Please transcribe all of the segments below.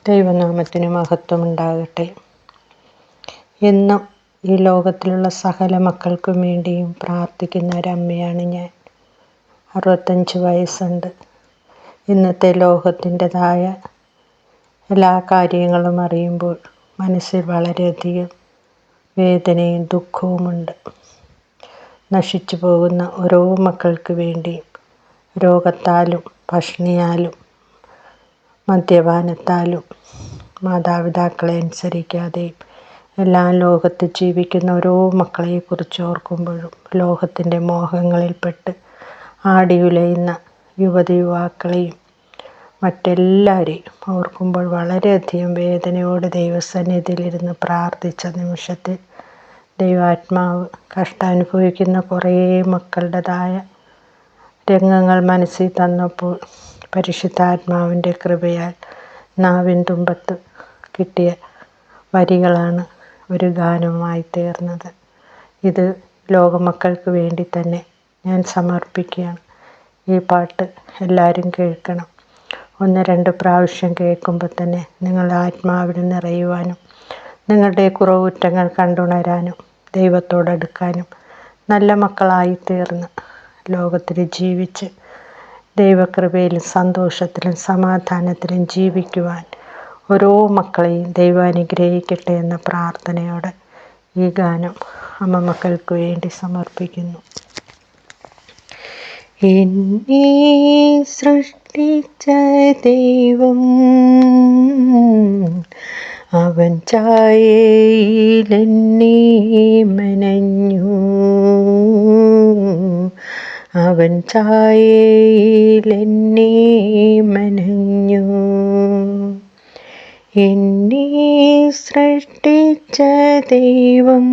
ദൈവനാമത്തിന് മഹത്വമുണ്ടാകട്ടെ. എന്നും ഈ ലോകത്തിലുള്ള സകല മക്കൾക്കും വേണ്ടിയും പ്രാർത്ഥിക്കുന്ന ഒരമ്മയാണ് ഞാൻ. 65 വയസ്സുണ്ട്. ഇന്നത്തെ ലോകത്തിൻ്റെതായ എല്ലാ കാര്യങ്ങളും അറിയുമ്പോൾ മനസ്സിൽ വളരെയധികം വേദനയും ദുഃഖവുമുണ്ട്. നശിച്ചു പോകുന്ന ഓരോ മക്കൾക്ക് വേണ്ടിയും രോഗത്താലും പഷ്ണിയാലും മദ്യപാനത്താലും മാതാപിതാക്കളെ അനുസരിക്കാതെയും എല്ലാ ലോകത്ത് ജീവിക്കുന്ന ഓരോ മക്കളെക്കുറിച്ച് ഓർക്കുമ്പോഴും ലോകത്തിൻ്റെ മോഹങ്ങളിൽപ്പെട്ട് ആടിയുലയുന്ന യുവതിയുവാക്കളെയും മറ്റെല്ലാവരെയും ഓർക്കുമ്പോൾ വളരെയധികം വേദനയോടെ ദൈവസന്നിധിയിലിരുന്ന് പ്രാർത്ഥിച്ച നിമിഷത്തിൽ ദൈവാത്മാവ് കഷ്ടാനുഭവിക്കുന്ന കുറേ മക്കളുടേതായ രംഗങ്ങൾ മനസ്സിൽ തന്നപ്പോൾ പരിശുദ്ധാത്മാവിൻ്റെ കൃപയാൽ നാവിൻ തുമ്പത്ത് കിട്ടിയ വരികളാണ് ഒരു ഗാനമായി തീർന്നത്. ഇത് ലോകമക്കൾക്ക് വേണ്ടി തന്നെ ഞാൻ സമർപ്പിക്കുകയാണ്. ഈ പാട്ട് എല്ലാവരും കേൾക്കണം. 1-2 പ്രാവശ്യം കേൾക്കുമ്പോൾ തന്നെ നിങ്ങളുടെ ആത്മാവിൽ നിറയുവാനും നിങ്ങളുടെ കുറവുറ്റങ്ങൾ കണ്ടുണരാനും ദൈവത്തോടടുക്കാനും നല്ല മക്കളായി തീർന്ന് ലോകത്തിൽ ജീവിച്ച് ദൈവകൃപയിലും സന്തോഷത്തിലും സമാധാനത്തിലും ജീവിക്കുവാൻ ഓരോ മക്കളെയും ദൈവം അനുഗ്രഹിക്കട്ടെ എന്ന പ്രാർത്ഥനയോടെ ഈ ഗാനം അമ്മ മക്കൾക്ക് വേണ്ടി സമർപ്പിക്കുന്നു. എന്നെ സൃഷ്ടിച്ച ദൈവം അവൻ ഛായയിലെന്നെ മെനഞ്ഞു. അവൻ ഛായയിലെന്നെ മെനഞ്ഞു. എന്നെ സൃഷ്ടിച്ച ദൈവം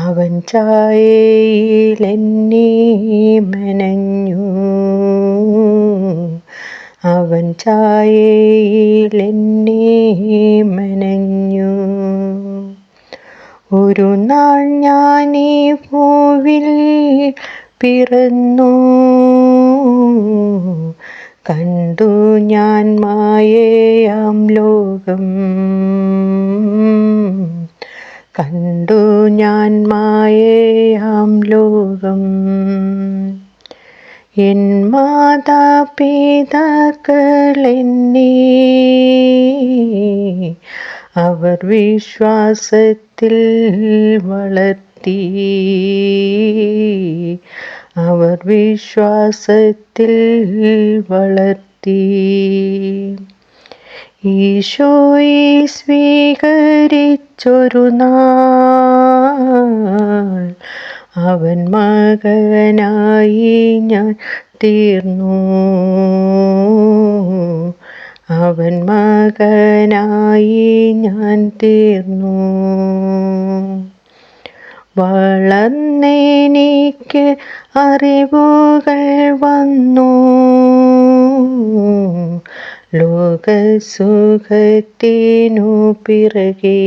അവൻ ഛായയിലെന്നെ മെനഞ്ഞു. അവൻ ഛായയിലെന്നെ മെനഞ്ഞു. ഒരു നാൾ ഞാൻ ഈ ഭൂവിൽ പിറന്നു. കണ്ടു ഞാൻ മായയാം ലോകം. കണ്ടു ഞാൻ മായയാം ലോകം. എൻ മാതാപിതാക്കൾ എന്നെ അവർ വിശ്വാസത്തിൽ വളർത്തി. അവർ വിശ്വാസത്തിൽ വളർത്തി. ഈശോയെ സ്വീകരിച്ചൊരു നാൾ അവൻ മകനായി ഞാൻ തീർന്നു. അവൻ മകനായി ഞാൻ തീർന്നു. വളർന്നെനിക്ക് അറിവുകൾ വന്നു. ലോകസുഖത്തിനു പിറകെ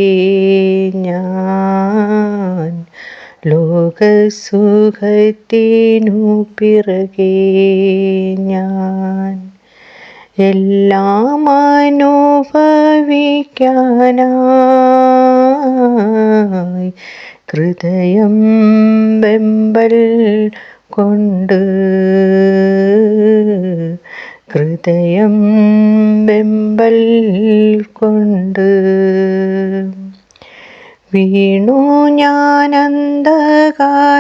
ഞാൻ. ലോകസുഖത്തിനു പിറകെ ഞാൻ. എല്ലാം അനുഭവിക്കാനായി ഹൃദയം വെമ്പൽ കൊണ്ട്. ഹൃദയം വെമ്പൽ കൊണ്ട്. വീണു ഞാൻ അന്ധകാരത്തിൽ.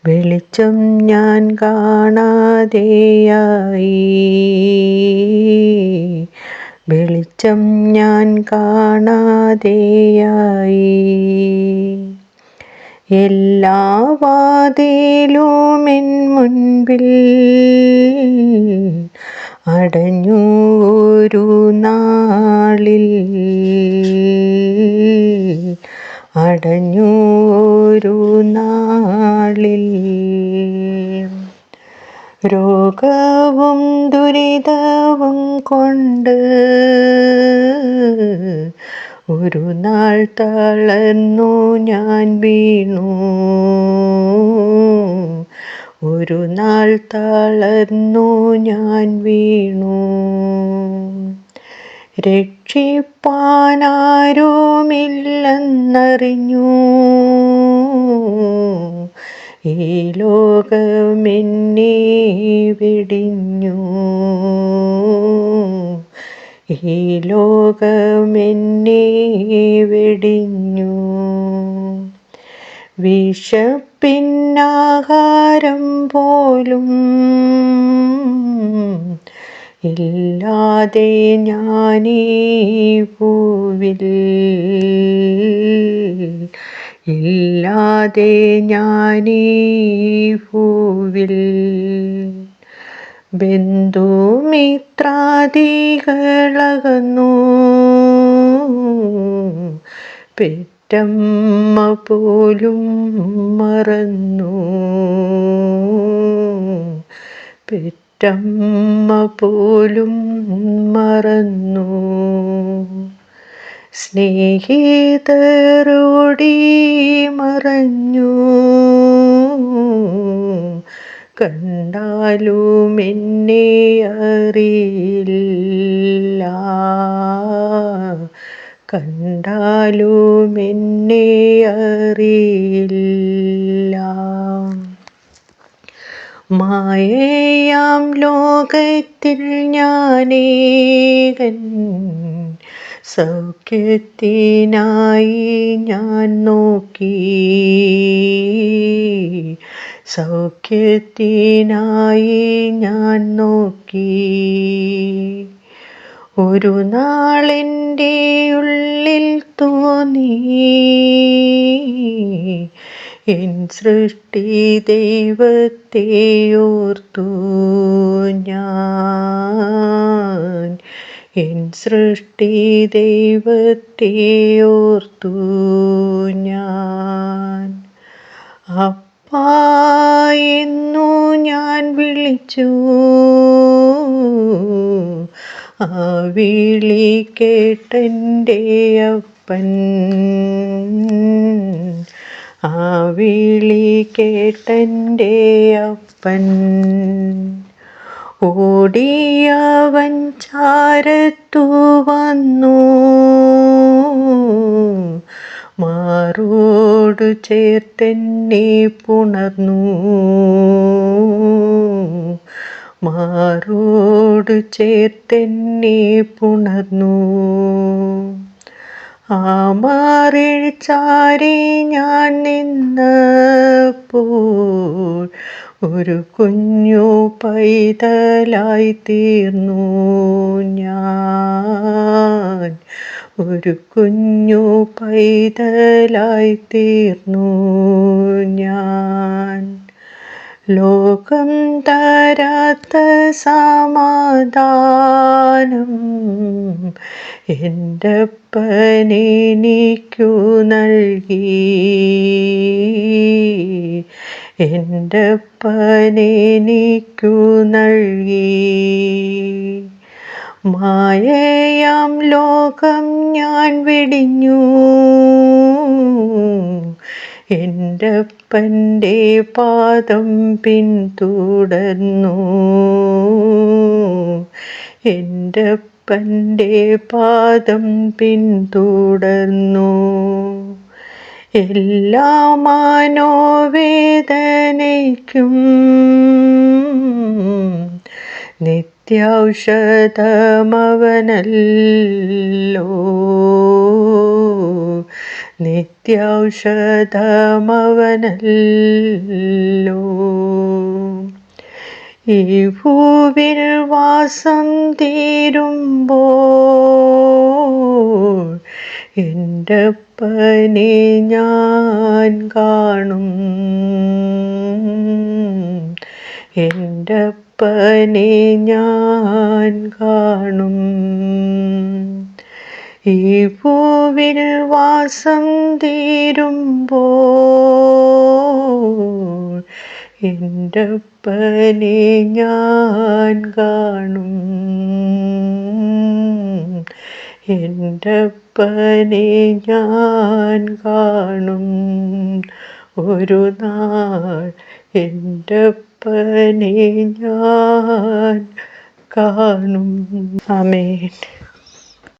വെളിച്ചം ഞാൻ കാണാതെയായി. വെളിച്ചം ഞാൻ കാണാതെയായി. എല്ലാ വാതിലും എൻ മുൻപിൽ അടഞ്ഞു ഒരു നാളിൽ. അടഞ്ഞു ഒരു നാളിൽ. രോഗവും ദുരിതവും കൊണ്ട് ഒരു നാൾ തളർന്നു ഞാൻ വീണു. ഒരു നാൾ തളർന്നു ഞാൻ വീണു. രക്ഷിപ്പാനാരുമില്ലെന്നറിഞ്ഞു. ഈ ലോകമെന്നെ വെടിഞ്ഞു. ഈ ലോകമെന്നെ വെടിഞ്ഞു. വിശപ്പിന്നാഹാരം പോലും ഇല്ലാതെ ഞാനീ ഭൂവിൽ, ഇല്ലാതെ ഞാനീ ഭൂവിൽ. ബന്ധുമിത്രാദികളകന്നു, പെറ്റമ്മ പോലും മറന്നു. പെറ്റമ്മ പോലും മറന്നു. സ്നേഹിതരോടി മറഞ്ഞു. കണ്ടാലും എന്നെ അറിയില്ല. കണ്ടാലും എന്നെ അറിയില്ല. മായയാം ലോകത്തിൽ ഞാനേകൻ, സൗഖ്യത്തിനായി ഞാൻ നോക്കി. സൗഖ്യത്തിനായി ഞാൻ നോക്കി. ഒരു നാളെൻ്റെ ഉള്ളിൽ തോന്നി, എൻ സൃഷ്ടി ദൈവത്തെ ഓർത്തു ഞാൻ. എൻ സൃഷ്ടി ദൈവത്തെ ഓർത്തു ഞാൻ. അപ്പാ എന്നു ഞാൻ വിളിച്ചു. ആ വിളി കേട്ടെൻ്റെ അപ്പൻ. ആ വിളി കേട്ടെൻ്റെ അപ്പൻ. ഓടിയവൻ ചാരത്തു വന്നു. മാറോടു ചേർത്തെന്നെ പുണർന്നു. മാറോടു ചേർത്തെന്നെ പുണർന്നു. ആ മാറിൽ ചാരി ഞാൻ നിന്നപ്പോൾ ഒരു കുഞ്ഞു പൈതലായി തീർന്നു ഞാൻ. ഒരു കുഞ്ഞു പൈതലായി തീർന്നു ഞാൻ. ലോകം തരാത്ത സമാധാനം എൻ്റപ്പനെനിക്കു നൽകി. എൻ്റപ്പനെനിക്കു നൽകി. മായയാം ലോകം ഞാൻ വെടിഞ്ഞു. എൻ്റപ്പൻ്റെ പാദം പിന്തുടർന്നു. എൻ്റപ്പൻ്റെ പാദം പിന്തുടർന്നു. എല്ലാ മനോവേദനയ്ക്കും നിത്യൗഷധമവനല്ലോ. നിത്യൗഷധമവനല്ലോ. ഈ ഭൂവിൽ വാസം തീരുമ്പോൾ എൻ്റപ്പനെ ഞാൻ കാണും. എൻ്റപ്പനെ ഞാൻ കാണും. ഈ ഭൂവിൽ വാസം തീരുമ്പോൾ എൻ്റപ്പനെ ഞാൻ കാണും. എൻ്റപ്പനെ ഞാൻ കാണും. ഒരു നാൾ എൻ്റപ്പനെ അപ്പനെ ഞാൻ കാണും. ആമേൻ.